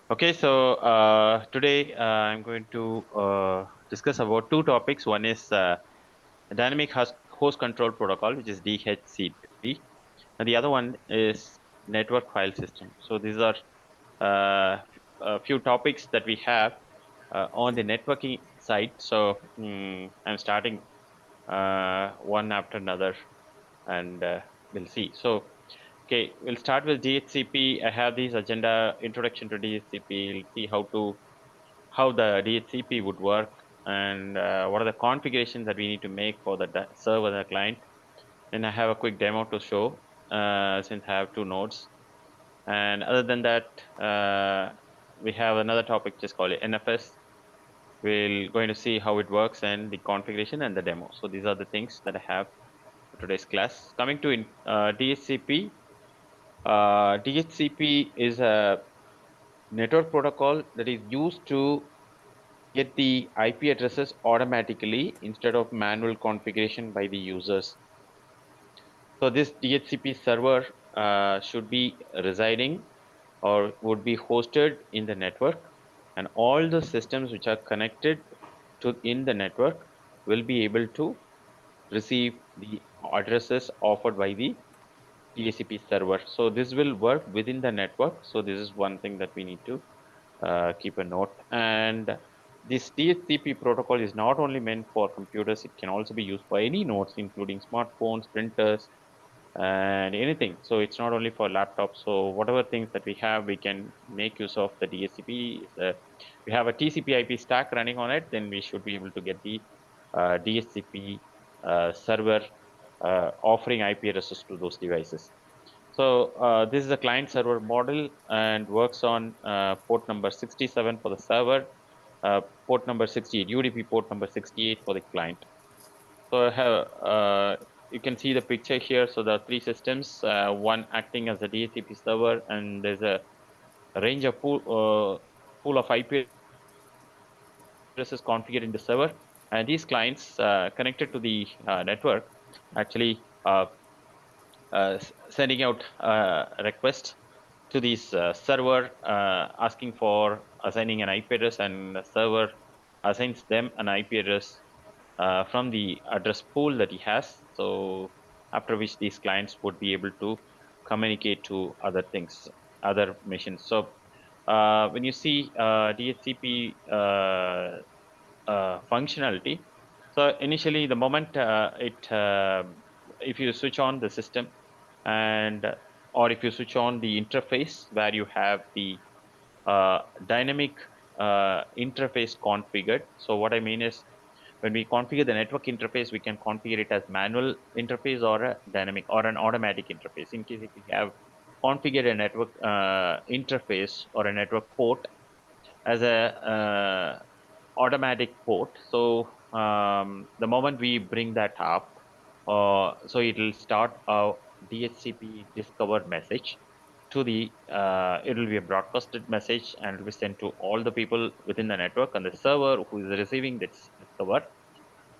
Okay, so today I'm going to discuss about two topics. One is dynamic host control protocol, which is DHCP, and the other one is network file system. So these are a few topics that we have on the networking side. So I'm starting one after another, and we'll see. So okay, we'll start with DHCP. I have this agenda introduction to DHCP. We'll see how the DHCP would work and what are the configurations that we need to make for the server and the client. Then I have a quick demo to show since I have two nodes. And other than that, we have another topic just called NFS. We're going to see how it works and the configuration and the demo. So these are the things that I have for today's class. Coming to DHCP, DHCP is a network protocol that is used to get the IP addresses automatically instead of manual configuration by the users. So this DHCP server should be residing or would be hosted in the network, and all the systems which are connected to in the network will be able to receive the addresses offered by the DHCP server. So this will work within the network. So this is one thing that we need to keep a note. And this DHCP protocol is not only meant for computers, it can also be used for any nodes, including smartphones, printers, and anything. So it's not only for laptops. So whatever things that we have, we can make use of the DHCP. We have a TCP IP stack running on it, then we should be able to get the DHCP server offering IP addresses to those devices. So this is a client server model and works on port number 67 for the server, port number 68, UDP port number 68 for the client. So I have, you can see the picture here. So there are three systems, one acting as a DHCP server, and there's a range of pool of IP addresses configured in the server. And these clients connected to the network actually sending out a request to this server asking for assigning an IP address, and the server assigns them an IP address from the address pool that he has. So after which these clients would be able to communicate to other things, other machines. So when you see DHCP functionality, so initially the moment if you switch on the system and or if you switch on the interface where you have the dynamic interface configured. So what I mean is, when we configure the network interface, we can configure it as manual interface or a dynamic or an automatic interface. In case if we have configured a network interface or a network port as a automatic port, so the moment we bring that up, so it will start a DHCP discover message to the it will be a broadcasted message, and it will be sent to all the people within the network, and the server who is receiving this discover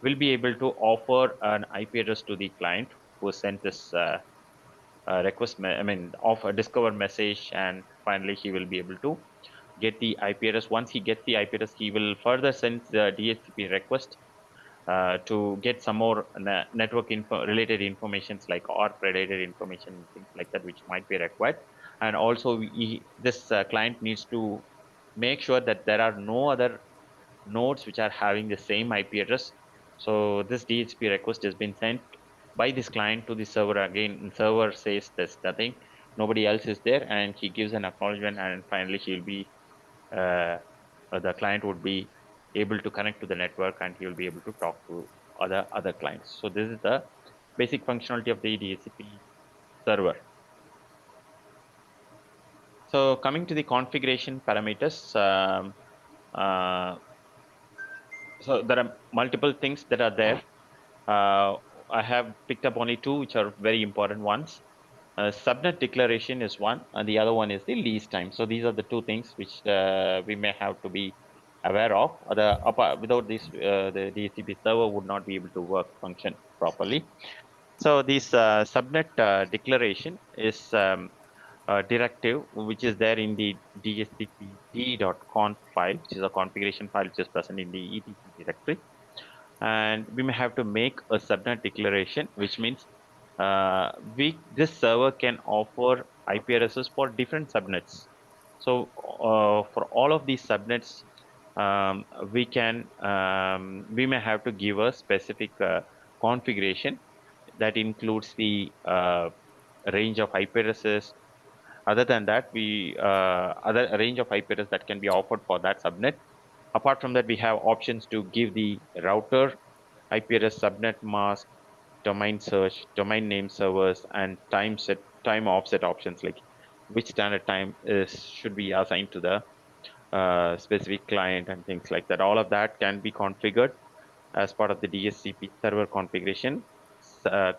will be able to offer an IP address to the client who sent this offer discover message, and finally he will be able to get the IP address. Once he gets the IP address, he will further send the DHCP request to get some more network related informations like ARP related information, things like that, which might be required. And also this client needs to make sure that there are no other nodes which are having the same IP address. So this DHCP request has been sent by this client to the server. Again, server says there's nothing, nobody else is there, and he gives an acknowledgement, and finally he'll be the client would be able to connect to the network, and he will be able to talk to other clients. So this is the basic functionality of the DHCP server. So coming to the configuration parameters, uh, so there are multiple things that are there. I have picked up only two, which are very important ones. Subnet declaration is one, and the other one is the lease time. So these are the two things which we may have to be aware of. Without this, the DHCP server would not be able to function properly. So this subnet declaration is directive, which is there in the DHCP file, which is a configuration file which is present in the etc directory. And we may have to make a subnet declaration, which means this server can offer IP addresses for different subnets. So for all of these subnets, um, we may have to give a specific configuration that includes the range of IP addresses. Other than that, other range of IP address that can be offered for that subnet. Apart from that, we have options to give the router IP address, subnet mask, domain search, domain name servers, and time offset options, like which standard time should be assigned to the specific client and things like that. All of that can be configured as part of the DHCP server configurations, a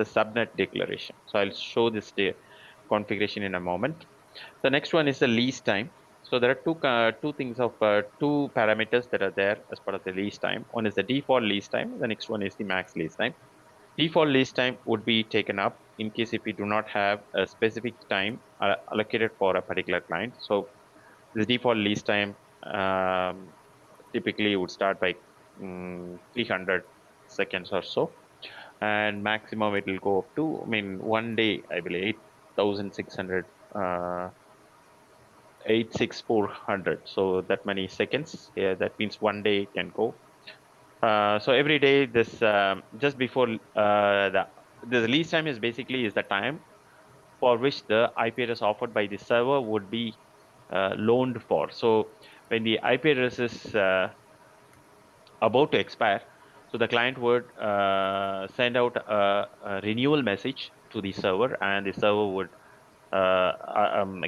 subnet declaration. So I'll show this configuration in a moment. The next one is the lease time. So there are two parameters that are there as part of the lease time. One is the default lease time. The next one is the max lease time. Default lease time would be taken up in case if we do not have a specific time allocated for a particular client. So the default lease time typically would start by 300 seconds or so, and maximum it will go up to, I mean, one day, I believe 8,600, 86400. So that many seconds. Yeah, that means one day can go. So every day, this just before the release time is basically is the time for which the IP address offered by the server would be loaned for. So when the IP address is about to expire, so the client would send out a renewal message to the server, and the server would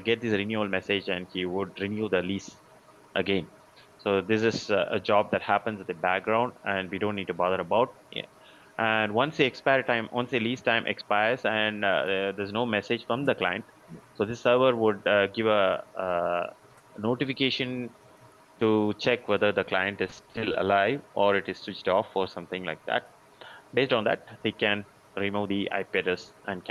get this renewal message, and he would renew the lease again. So this is a job that happens in the background, and we don't need to bother about. Yeah. And once the lease time expires, and there's no message from the client, so this server would give a notification to check whether the client is still alive or it is switched off or something like that. Based on that, they can remove the IP address and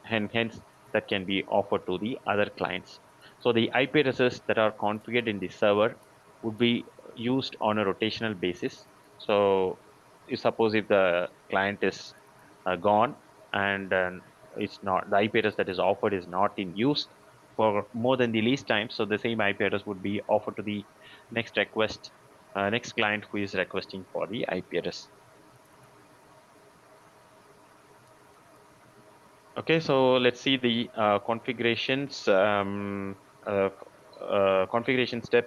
hence that can be offered to the other clients. So the IP addresses that are configured in the server would be used on a rotational basis. So you suppose if the client is gone, and it's not, the IP address that is offered is not in use for more than the lease time, so the same IP address would be offered to the next client who is requesting for the IP address. Okay, so let's see the uh, configuration steps.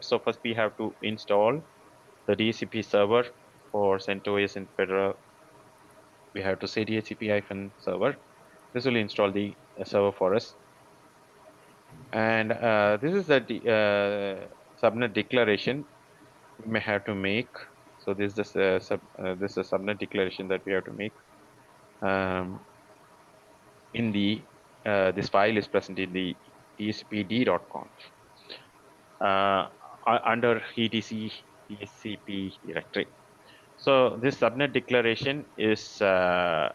So first we have to install the DHCP server for CentOS and Fedora. We have to say DHCP-server. This will install the server for us. And this is the subnet declaration we may have to make. So this is this is a subnet declaration that we have to make. In the This file is present in the dhcpd.conf under etc DHCP directory. So this subnet declaration is I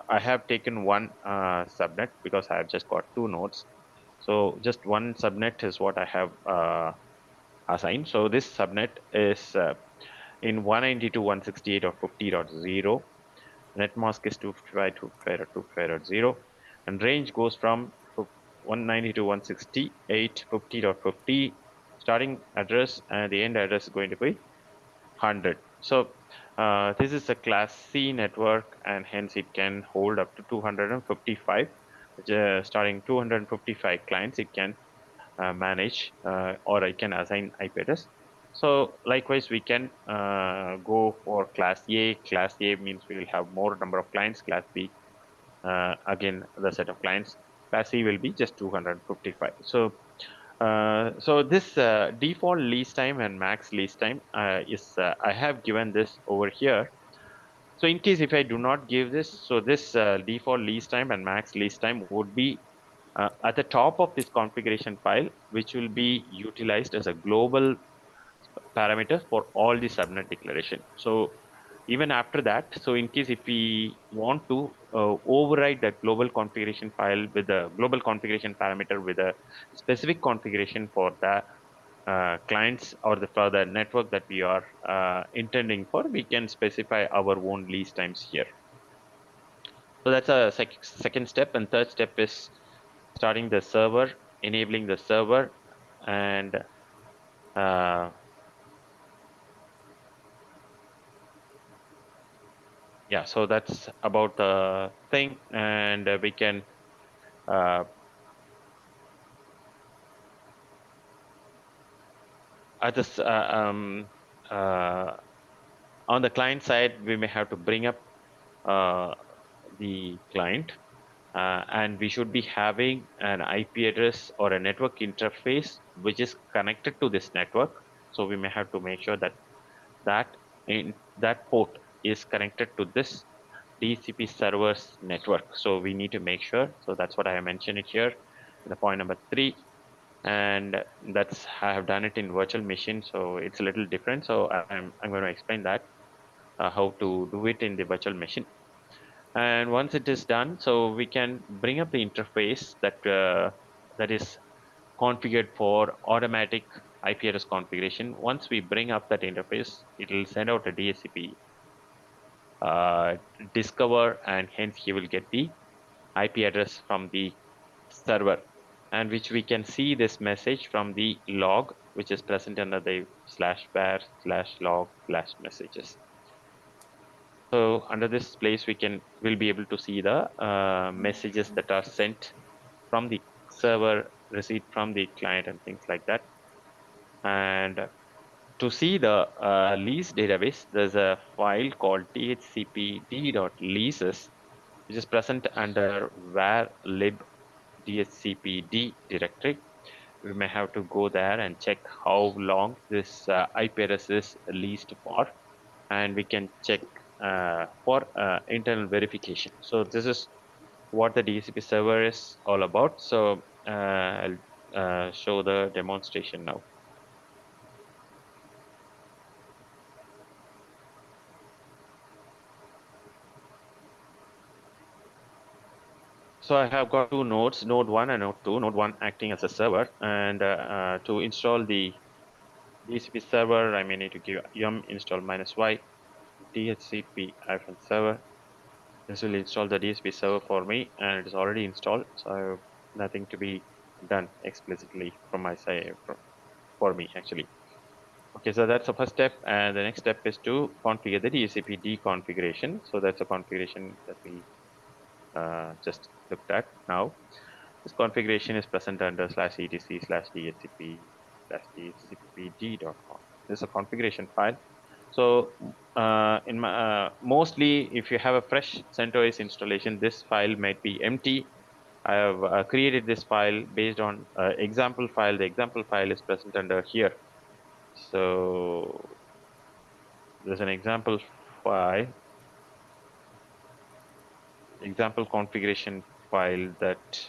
have taken one subnet because I have just got two nodes. So just one subnet is what I have assigned. So this subnet is in 192.168.50.0. Net mask is 255.255.0, and range goes from 192.168.50.50. Starting address and the end address is going to be 100. So this is a class C network, and hence it can hold up to 255. Starting 255 clients, it can manage, or I can assign IP address. So likewise, we can go for class A. Class A means we will have more number of clients. Class B, again, the set of clients. Class C will be just 255. So this default lease time and max lease time is I have given this over here. So in case if I do not give this, so this default lease time and max lease time would be at the top of this configuration file, which will be utilized as a global parameter for all the subnet declaration. So even after that, so in case if we want to override that global configuration file with the global configuration parameter with a specific configuration for the clients or for the network that we are intending for, we can specify our own lease times here. So that's a second step, and third step is starting the server, enabling the server, and uh, yeah, so that's about the thing, and we can uh, at this uh, on the client side, we may have to bring up uh, the client, and we should be having an IP address or a network interface which is connected to this network. So we may have to make sure that that port is connected to this DHCP server's network. So we need to make sure. So that's what I have mentioned it here in the point number 3. And that's I have done it in virtual machine, so it's a little different. So I'm going to explain that how to do it in the virtual machine. And once it is done, so we can bring up the interface that is configured for automatic IP address configuration. Once we bring up that interface, it will send out a DHCP uh, discover, and hence he will get the IP address from the server, and which we can see this message from the log, which is present under the /var/log/messages. So under this place, we'll be able to see the messages that are sent from the server, received from the client, and things like that. And to see the lease database, there's a file called dhcpd.leases, which is present under var lib dhcpd directory. We may have to go there and check how long this IP address is leased for, and we can check for internal verification. So this is what the DHCP server is all about. So I'll show the demonstration now. So I have got two nodes, node 1 and node 2, node 1 acting as a server. And to install the DHCP server, I may need to give yum install -y dhcp-server. This will install the DHCP server for me, and it is already installed. So I have nothing to be done explicitly from my side for me actually. Okay, so that's the first step, and the next step is to configure the DHCP configuration. So that's a configuration that we just looked at now. This configuration is present under /etc/dhcp/dhcpd.conf. This is a configuration file. So in my mostly, if you have a fresh CentOS installation, this file might be empty. I have created this file based on example file. The example file is present under here. So there's an example file, example configuration file that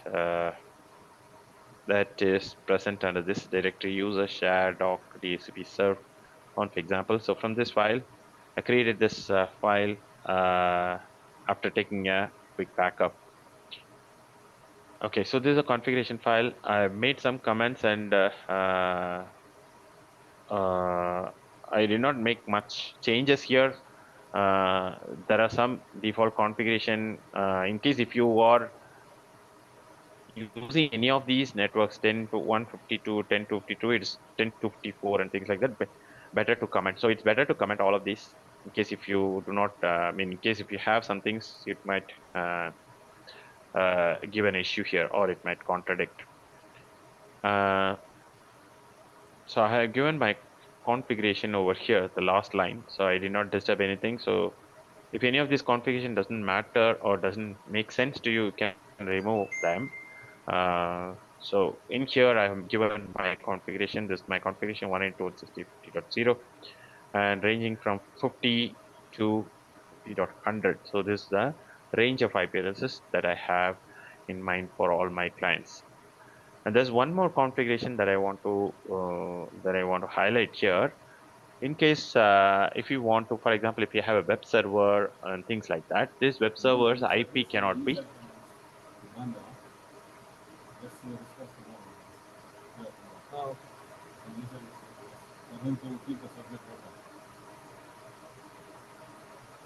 is present under this directory user share doc dhcp serve conf example. So from this file, I created this file after taking a quick backup. Okay, so this is a configuration file. I made some comments, and I did not make much changes here. There are some default configuration in case if you are using any of these networks 10 to 152, 10 to 52, it's 10 to 54 and things like that, but better to comment. So it's better to comment all of these in case if you do not, I mean, in case if you have some things, it might give an issue here, or it might contradict. So I have given my configuration over here, the last line. So I did not disturb anything. So if any of this configuration doesn't matter or doesn't make sense to you, you can remove them. So in here, I have given my configuration. This is my configuration 192.160.50.0 and ranging from 50 to 50.100. So this is the range of IP addresses that I have in mind for all my clients. And there's one more configuration that I want to highlight here. In case if you want to, for example, if you have a web server and things like that, this web server's IP cannot be. Oh,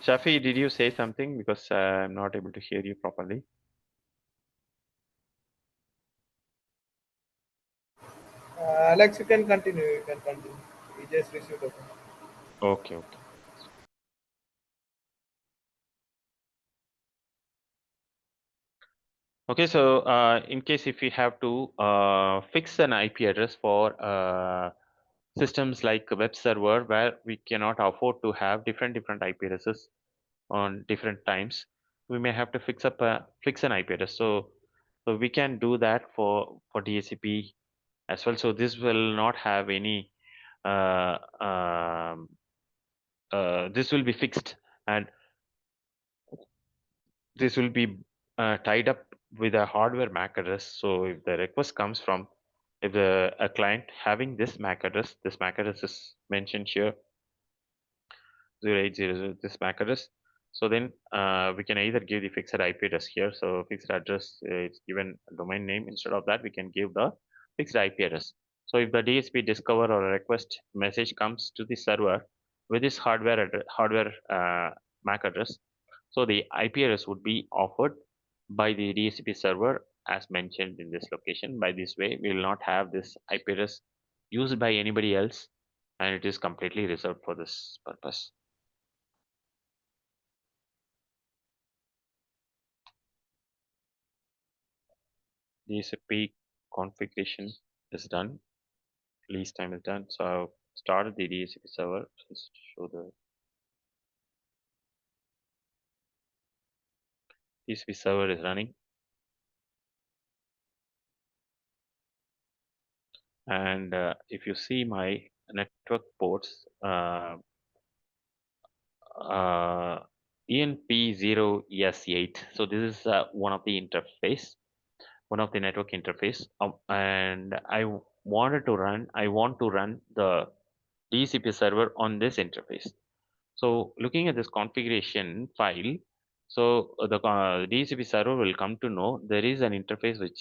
Shafi, did you say something? Because I'm not able to hear you properly. Alex, you can continue. You can continue. We just received a phone. Okay, okay. Okay, so in case if we have to fix an IP address for systems like a web server where we cannot afford to have different IP addresses on different times, we may have to fix an IP address. So we can do that for DHCP as well. So this will not have any uh, um, this will be fixed, and this will be tied up with a hardware MAC address. So if the request comes from, if the a client having this MAC address is mentioned here, 0800, this MAC address. So then we can either give the fixed IP address here. So fixed address is given a domain name. Instead of that, we can give the fixed IP address. So if the DSP discover or a request message comes to the server with this hardware MAC address, so the IP address would be offered by the DHCP server as mentioned in this location. By this way, we will not have this IP address used by anybody else, and it is completely reserved for this purpose. DHCP configuration is done. Release time is done. So I've started the DHCP server. Just show the DHCP server is running. And if you see my network ports, ENP0S8. So this is one of the interface, one of the network interface. And I want to run the DHCP server on this interface. So looking at this configuration file, so the DHCP server will come to know there is an interface which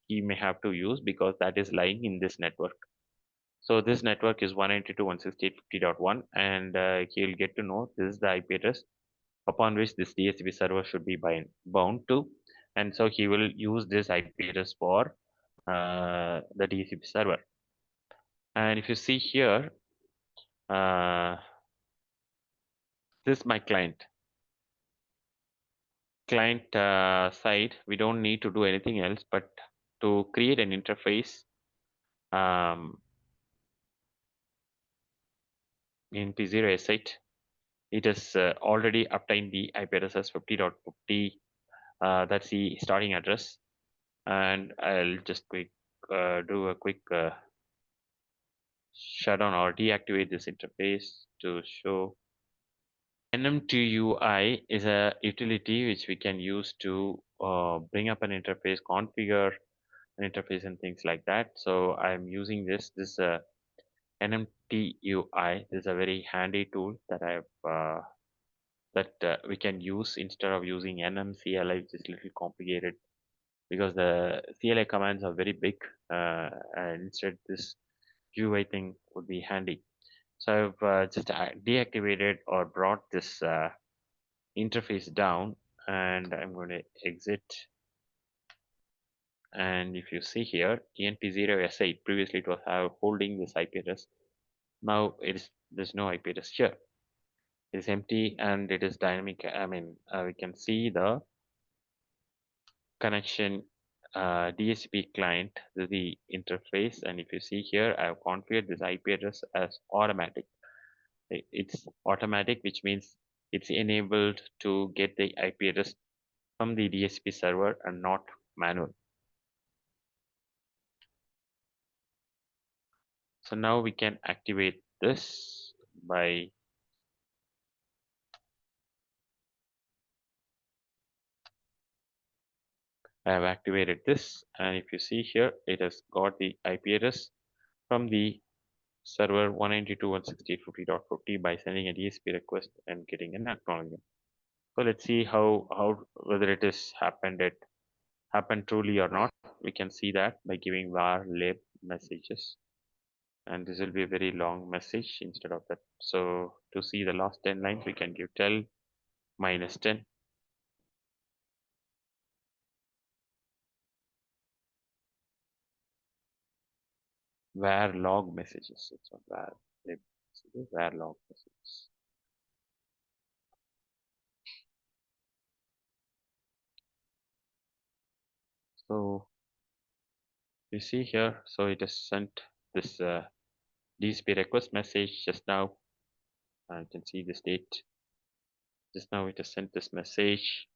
he may have to use because that is lying in this network. So this network is 192.168.50.1, and he'll get to know this is the IP address upon which this DHCP server should be bound to, and so he will use this IP address for the DHCP server. And if you see here, uh, this is my client side. We don't need to do anything else but to create an interface um, in P0S8. It has already obtained the IP address as 50.50. That's the starting address, and I'll just do a quick shutdown or deactivate this interface to show. NMTUI is a utility which we can use to bring up an interface, configure an interface, and things like that. So I'm using this NMTUI. This is a very handy tool that we can use instead of using NMCLI, which is a little complicated because the CLI commands are very big, and instead this UI thing would be handy. So I've just deactivated or brought this interface down, and I'm going to exit. And if you see here, ENP0S8, previously it was holding this IP address. Now there's no IP address here. It is empty and it is dynamic. I mean, we can see the connection DHCP client to the interface. And if you see here, I have configured this IP address as automatic. It's automatic, which means it's enabled to get the IP address from the DHCP server and not manual. So now we can activate this by I have activated this, and if you see here, it has got the IP address from the server 192.168.50.50 by sending a DHCP request and getting an acknowledgement. So let's see how whether it is happened truly or not. We can see that by giving var lib messages, and this will be a very long message instead of that. So to see the last 10 lines, we can give tell -10. Var log messages. It's not var lib messages, var log messages. So you see here, so it has sent this DHCP request message just now. You can see the state. Just now it has sent this message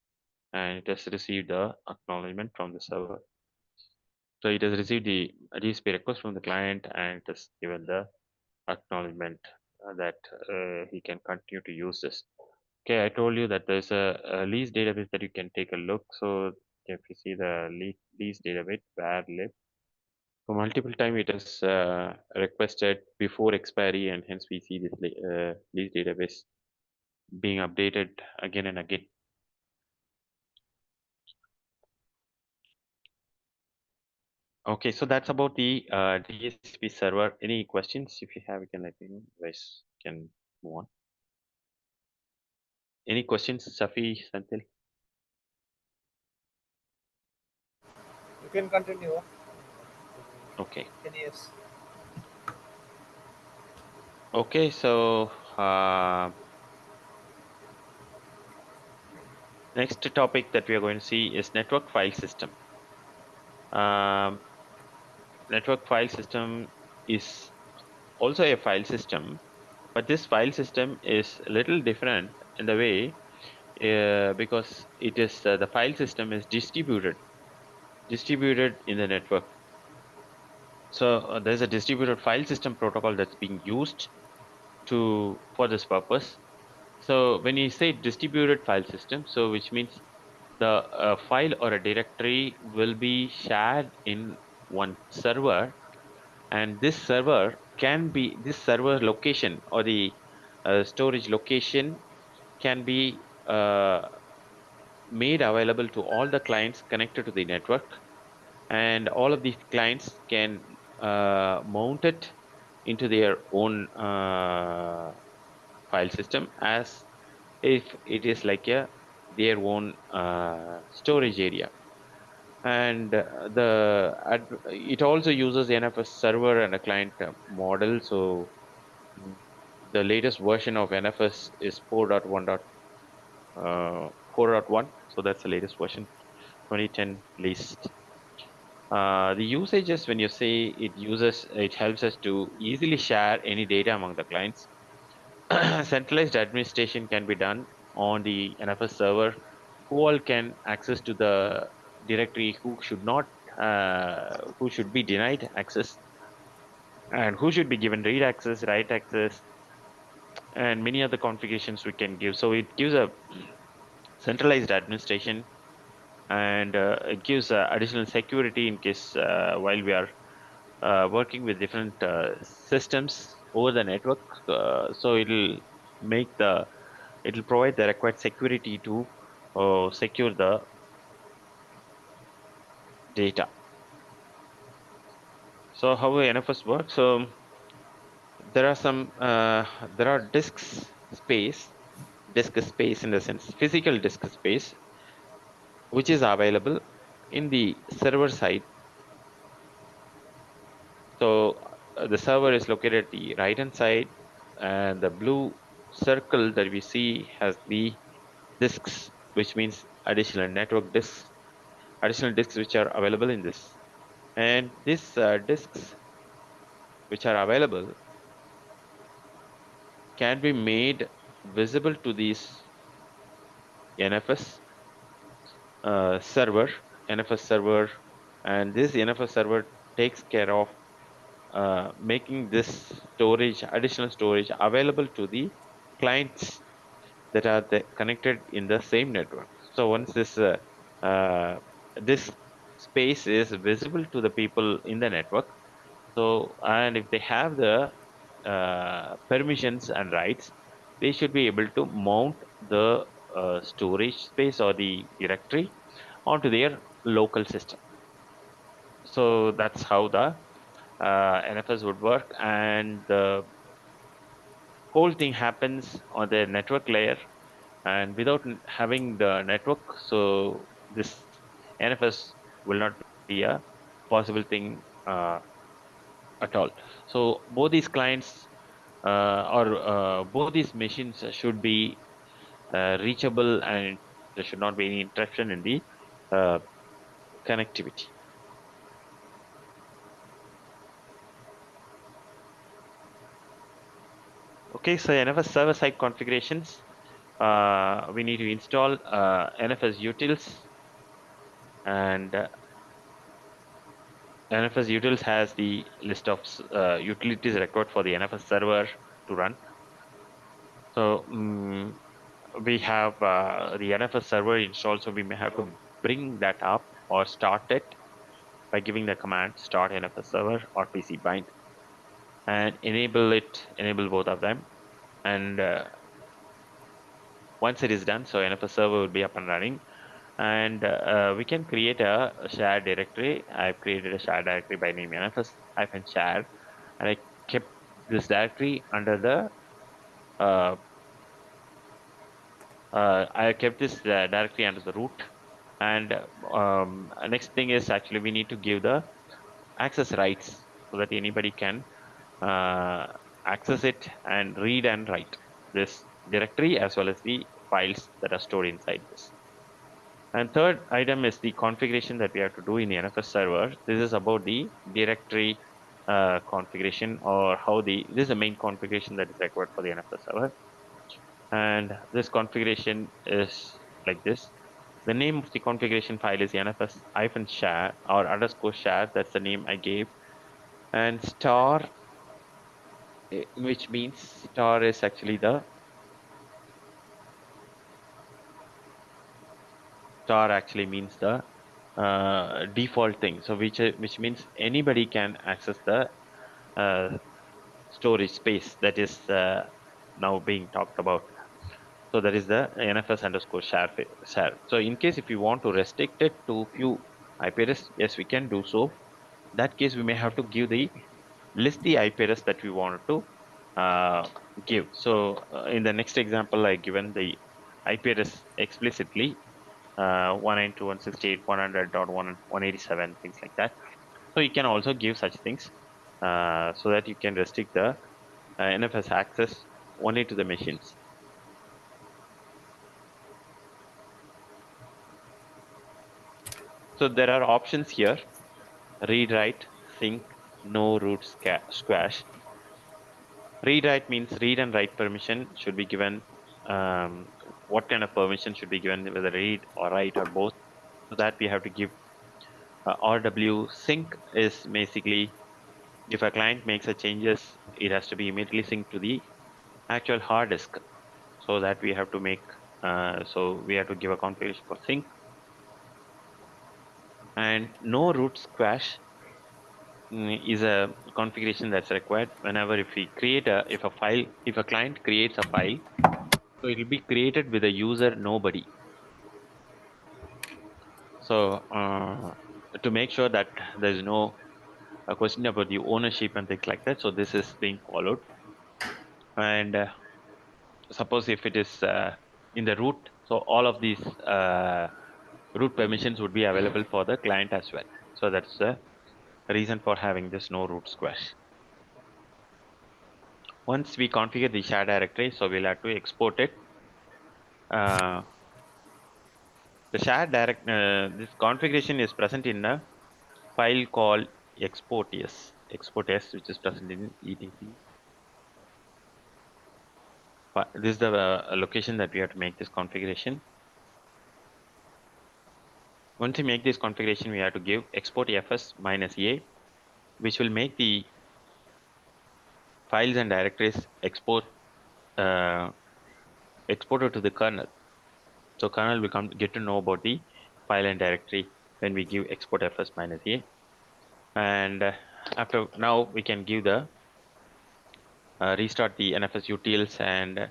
and it has received the acknowledgement from the server. So it has received the DHCP request from the client and it has given the acknowledgement that he can continue to use this. Okay, I told you that there's a lease database that you can take a look. So if you see the lease database, var lib, so multiple time it is requested before expiry, and hence we see this lease database being updated again and again. Okay, so that's about the DHCP server. Any questions? If you have, you can let me know. Otherwise, can move on. Any questions, Safi, Santil? You can continue. Okay. Yes. Okay, so next topic that we are going to see is network file system. Um, network file system is also a file system, but this file system is a little different in the way because it is the file system is distributed in the network. So there's a distributed file system protocol that's being used for this purpose. So when you say distributed file system, so which means the file or a directory will be shared in one server, and this server location or the storage location can be made available to all the clients connected to the network, and all of these clients can mount it into their own file system as if it is like their own storage area. And it also uses NFS server and a client model. So the latest version of NFS is 4.1. So that's the latest version, 2010 released. The usages, when you say it helps us to easily share any data among the clients. Centralized administration can be done on the NFS server. Who all can access to the directory? Who should not? Who should be denied access? And who should be given read access, write access, and many other configurations we can give. So it gives a centralized administration, and it gives additional security in case while we are working with different systems over the network. So it'll provide the required security to secure the data. So how NFS works? So there are disk space in the sense physical disk space, which is available in the server side. So the server is located at the right hand side, and the blue circle that we see has the disks, which means additional disks which are available in this. And these disks which are available can be made visible to these NFS server, NFS server, and this NFS server takes care of making this additional storage available to the clients that are connected in the same network. So once this space is visible to the people in the network, so and if they have the permissions and rights, they should be able to mount the storage space or the directory onto their local system. So that's how the NFS would work, and the whole thing happens on the network layer. And without having the network, so this NFS will not be a possible thing at all. So both these clients or both these machines should be reachable, and there should not be any interruption in the uh, connectivity. Okay, so NFS server-side configurations. We need to install NFS utils, and NFS utils has the list of utilities required for the NFS server to run. So we have the NFS server installed, so we may have to bring that up or start it by giving the command start NFS server or PC bind, and enable both of them. And once it is done, so NFS server will be up and running, and we can create a shared directory. I've created a shared directory by name NFS-share, and I kept this directory under the I kept this directory under the root. And next thing is actually we need to give the access rights so that anybody can uh, access it and read and write this directory as well as the files that are stored inside this. And third item is the configuration that we have to do in the NFS server. This is about the directory configuration, or how this is the main configuration that is required for the NFS server. And this configuration is like this. The name of the configuration file is nfs-share or underscore share. That's the name I gave. And star, which means star is actually the star actually means the default thing. So which means anybody can access the uh, storage space that is now being talked about. So that is the NFS underscore share. So in case if you want to restrict it to few IP address, yes, we can do so. That case, we may have to give the list the IP address that we wanted to give. So in the next example, I given the IP address explicitly 192.168.100.187, things like that. So you can also give such things so that you can restrict the NFS access only to the machines. So there are options here: read, write, sync, no root squash. Read, write means read and write permission should be given. What kind of permission should be given, whether read or write or both? So that we have to give RW. Sync is basically if a client makes a changes, it has to be immediately synced to the actual hard disk. So that we have to make. So we have to give a configuration for sync. And no root squash is a configuration that's required whenever if a client creates a file, so it will be created with a user nobody. So to make sure that there is no a question about the ownership and things like that, so this is being followed. And suppose if it is in the root, so all of these root permissions would be available for the client as well. So that's the reason for having this no root squash. Once we configure the shared directory, so we'll have to export it. The shared this configuration is present in a file called export s, which is present in etc. This is the location that we have to make this configuration. Once we make this configuration, we have to give export fs -a, which will make the files and directories uh, exported to the kernel. So kernel will get to know about the file and directory when we give export fs -a. And after now we can give the restart the NFS utils and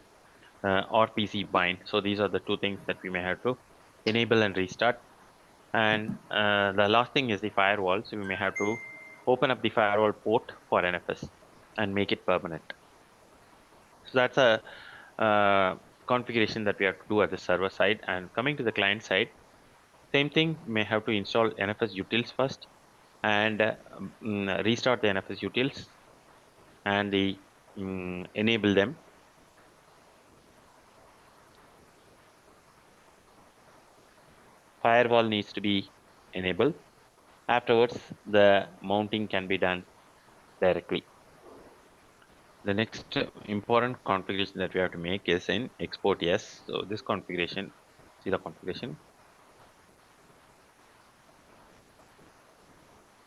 or PC bind. So these are the two things that we may have to enable and restart. And the last thing is the firewall. So we may have to open up the firewall port for NFS and make it permanent. So that's a configuration that we have to do at the server side. And coming to the client side, same thing, we may have to install NFS utils first and restart the NFS utils and enable them. Firewall needs to be enabled. Afterwards, the mounting can be done directly. The next important configuration that we have to make is in export yes. So this configuration, see the configuration.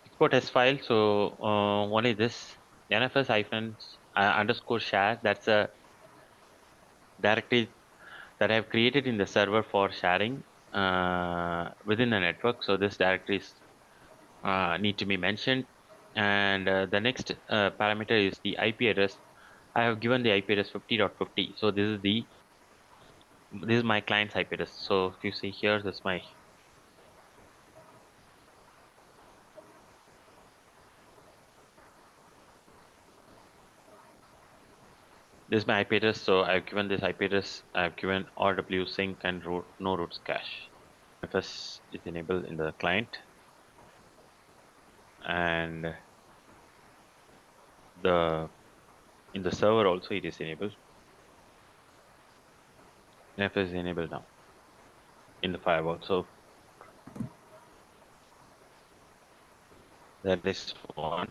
Export S file. So only this NFS hyphen underscore share. That's a directory that I have created in the server for sharing within the network. So this directories need to be mentioned. And the next parameter is the IP address. I have given the IP address 50.50. So this is my client's IP address. So if you see here, this is my IP address. So I've given this IP address. I've given RW sync and no roots cache. NFS is enabled in the client, and the in the server also it is enabled. NFS is enabled now in the firewall. So that is one.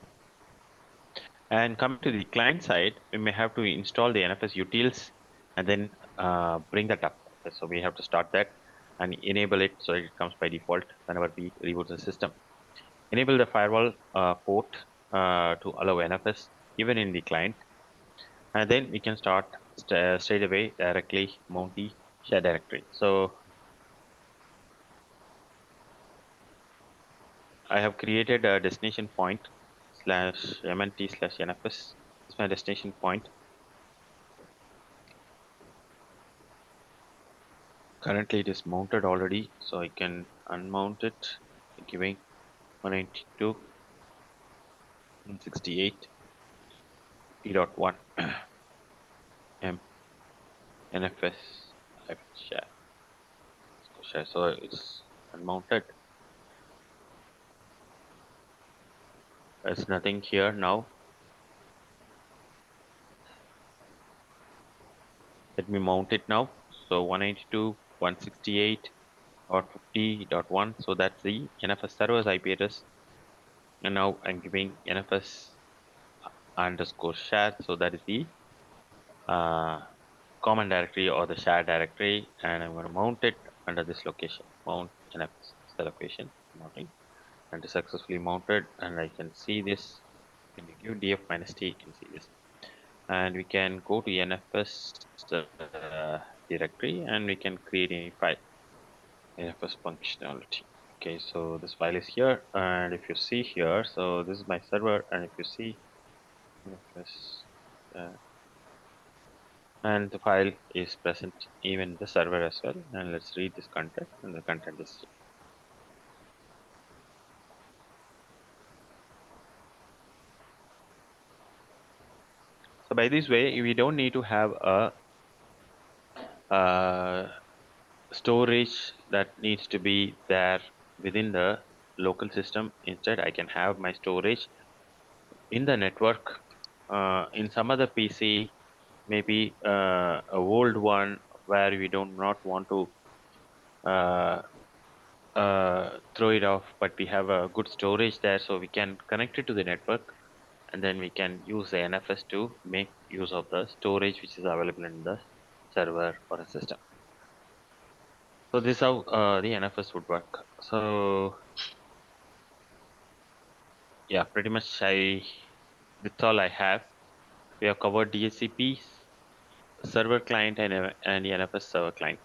And coming to the client side, we may have to install the NFS utils and then bring that up. So we have to start that and enable it so it comes by default whenever we reboot the system. Enable the firewall port to allow NFS even in the client, and then we can start straight away directly mount the share directory. So I have created a destination point slash mnt slash NFS. It's my destination point. Currently it is mounted already, so I can unmount it giving 192.168.1 m NFS share. So it's unmounted. There's nothing here now. Let me mount it now. So 192.168.50.1. So that's the NFS server's IP address. And now I'm giving NFS underscore share. So that is the uh, common directory or the share directory, and I'm going to mount it under this location. Mount NFS is the location mounting, and it's successfully mounted. And I can see this. When you give df minus t, you can see this. And we can go to NFS directory and we can create a file, NFS functionality. Okay, so this file is here, and if you see here, so this is my server, and if you see NFS, and the file is present even in the server as well. And let's read this content, and the content is here. So by this way, we don't need to have a storage that needs to be there within the local system. Instead, I can have my storage in the network, in some other PC, maybe a old one where we do not want to uh, throw it off, but we have a good storage there, so we can connect it to the network, and then we can use the NFS to make use of the storage which is available in the server or a system. So this is how the NFS would work. So yeah, pretty much that's all I have. We have covered DHCP server client and the NFS server client.